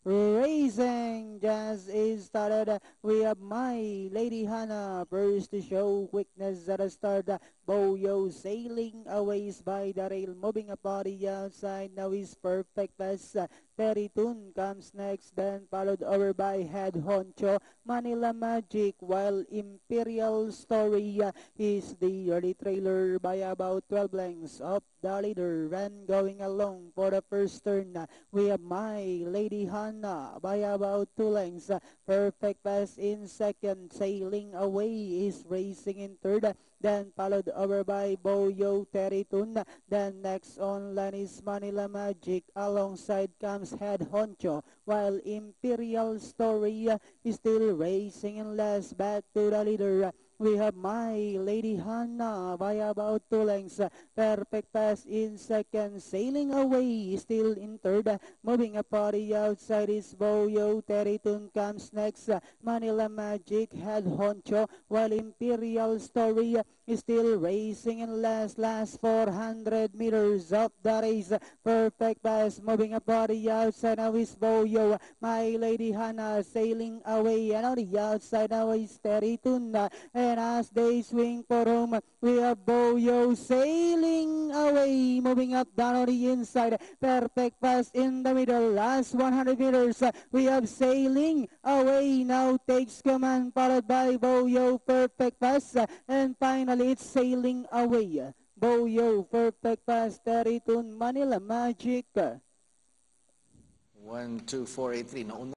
racing just is started. We have My Lady Hannah first to show quickness at the start. Boyo sailing away by the rail, moving a body outside. Now is perfect pass. Teritun comes next, then followed over by Head Honcho. Manila Magic, while Imperial Story is the early trailer by about 12 lengths of the leader. And going along for the first turn, we have My Lady Hannah by about 2 lengths. Perfect pass in second, sailing away is racing in third. Then followed over by Boyo Teritun. Then next on line is Manila Magic. Alongside comes Head Honcho, while Imperial Story is still racing in last. Back to the leader. We have My Lady Hannah by about 2 lengths. Perfect pass in second, sailing away, still in third. Moving a party outside is Boyo Teritun comes next. Manila Magic, Head Honcho, while Imperial Story is still racing in last 400 meters of the race. Perfect pass, moving a body outside now is Boyo. My Lady Hannah sailing away, and on the outside now is Teritun. And as they swing for home, we have Boyo sailing away, moving up down on the inside. Perfect pass in the middle, last 100 meters. We have sailing away, now takes command, followed by Boyo. Perfect pass, and finally it's sailing away. Boyo, perfect pass, Teritun, Manila Magic. 1, 2, 4, 8, 3.